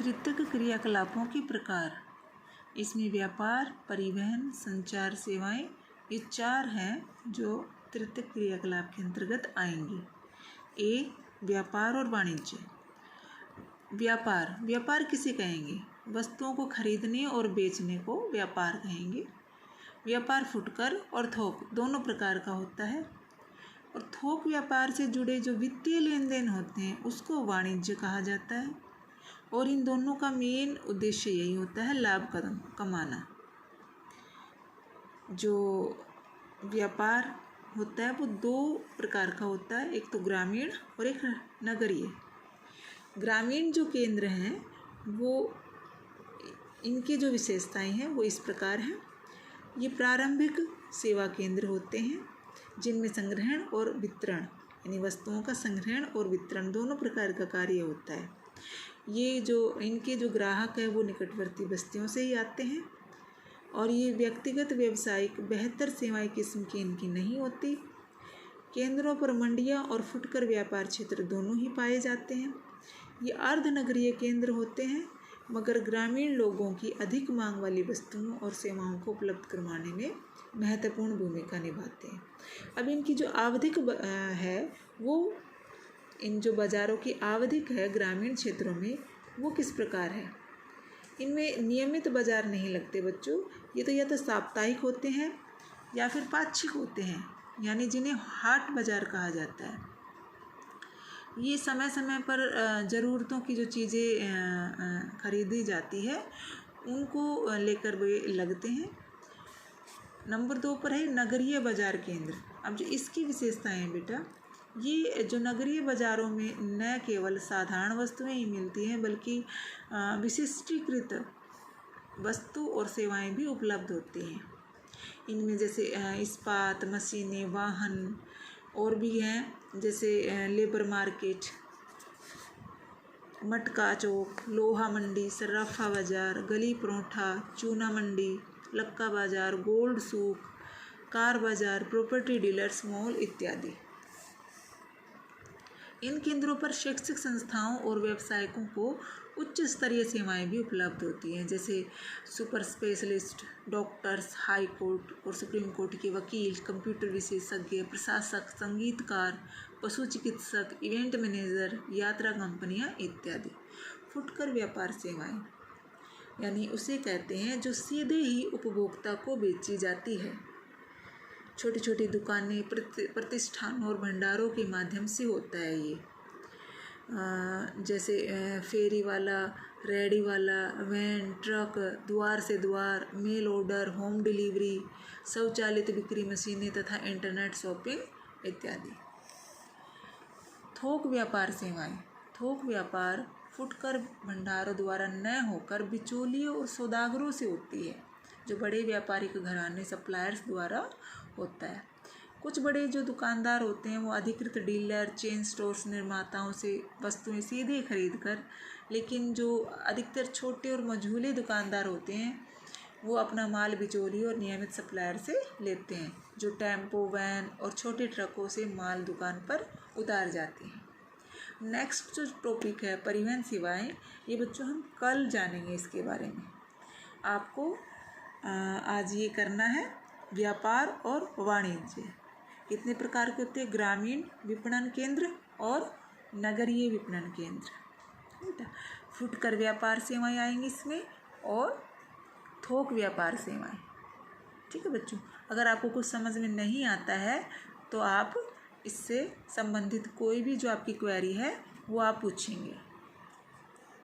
तृतीयक क्रियाकलापों के प्रकार। इसमें व्यापार, परिवहन, संचार सेवाएं, ये 4 हैं जो तृतीयक क्रियाकलाप के अंतर्गत आएंगे। ए, व्यापार और वाणिज्य। व्यापार किसे कहेंगे? वस्तुओं को खरीदने और बेचने को व्यापार कहेंगे। व्यापार फुटकर और थोक दोनों प्रकार का होता है, और थोक व्यापार से जुड़े जो वित्तीय लेन देन होते हैं उसको वाणिज्य कहा जाता है। और इन दोनों का मेन उद्देश्य यही होता है, लाभ कमाना। जो व्यापार होता है वो 2 प्रकार का होता है, एक तो ग्रामीण और एक नगरीय। ग्रामीण जो केंद्र हैं वो, इनकी जो विशेषताएं हैं वो इस प्रकार हैं। ये प्रारंभिक सेवा केंद्र होते हैं जिनमें संग्रहण और वितरण, यानी वस्तुओं का संग्रहण और वितरण दोनों प्रकार का कार्य होता है। ये जो इनके जो ग्राहक है वो निकटवर्ती बस्तियों से ही आते हैं, और ये व्यक्तिगत व्यावसायिक बेहतर सेवाएं किस्म की इनकी नहीं होती। केंद्रों पर मंडियां और फुटकर व्यापार क्षेत्र दोनों ही पाए जाते हैं। ये अर्धनगरीय केंद्र होते हैं, मगर ग्रामीण लोगों की अधिक मांग वाली वस्तुओं और सेवाओं को उपलब्ध करवाने में महत्वपूर्ण भूमिका निभाते हैं। अब इनकी जो आवधिक है वो, इन जो बाज़ारों की आवधिक है ग्रामीण क्षेत्रों में, वो किस प्रकार है? इनमें नियमित बाज़ार नहीं लगते बच्चों। ये तो या तो साप्ताहिक होते हैं या फिर पाक्षिक होते हैं, यानी जिन्हें हाट बाज़ार कहा जाता है। ये समय समय पर ज़रूरतों की जो चीज़ें खरीदी जाती है उनको लेकर वे लगते हैं। नंबर 2 पर है नगरीय बाज़ार केंद्र। अब जो इसकी विशेषताएं हैं बेटा, ये जो नगरीय बाज़ारों में न केवल साधारण वस्तुएं ही मिलती हैं बल्कि विशिष्टीकृत वस्तु और सेवाएं भी उपलब्ध होती हैं। इनमें जैसे इस्पात, मशीनें, वाहन और भी हैं, जैसे लेबर मार्केट, मटका चौक, लोहा मंडी, सर्राफा बाज़ार, गली परोठा, चूना मंडी, लक्का बाज़ार, गोल्ड सूक, कार बाज़ार, प्रॉपर्टी डीलर्स मॉल इत्यादि। इन केंद्रों पर शैक्षिक संस्थाओं और व्यवसायिकों को उच्च स्तरीय सेवाएं भी उपलब्ध होती हैं, जैसे super specialist, doctors, high court और सुप्रीम कोर्ट के वकील, कंप्यूटर विशेषज्ञ, प्रशासक, संगीतकार, पशु चिकित्सक, इवेंट मैनेजर, यात्रा कंपनियां इत्यादि। फुटकर व्यापार सेवाएं यानी उसे कहते हैं जो सीधे ही उपभोक्ता को बेची जाती है। छोटी छोटी दुकानें, प्रतिष्ठानों और भंडारों के माध्यम से होता है ये। जैसे फेरी वाला, रेडी वाला, वैन, ट्रक, द्वार से द्वार, मेल ऑर्डर, होम डिलीवरी, स्वचालित बिक्री मशीनें तथा इंटरनेट शॉपिंग इत्यादि। थोक व्यापार सेवाएं। थोक व्यापार फुटकर भंडारों द्वारा न होकर बिचौलियों और सौदागरों से होती है, जो बड़े व्यापारिक घराने सप्लायर्स द्वारा होता है। कुछ बड़े जो दुकानदार होते हैं वो अधिकृत डीलर, चेन स्टोर्स, निर्माताओं से वस्तुएं सीधे खरीद कर, लेकिन जो अधिकतर छोटे और मझोले दुकानदार होते हैं वो अपना माल बिचौलियों और नियमित सप्लायर से लेते हैं, जो टेम्पो, वैन और छोटे ट्रकों से माल दुकान पर उतार जाते हैं। नेक्स्ट जो टॉपिक है परिवहन सेवाएं, ये बच्चों हम कल जानेंगे इसके बारे में। आपको आज ये करना है व्यापार और वाणिज्य कितने प्रकार के होते हैं, ग्रामीण विपणन केंद्र और नगरीय विपणन केंद्र। फुटकर व्यापार सेवाएं आएंगी इसमें, और थोक व्यापार सेवाएं। ठीक है बच्चों, अगर आपको कुछ समझ में नहीं आता है तो आप इससे संबंधित कोई भी जो आपकी क्वेरी है वो आप पूछेंगे।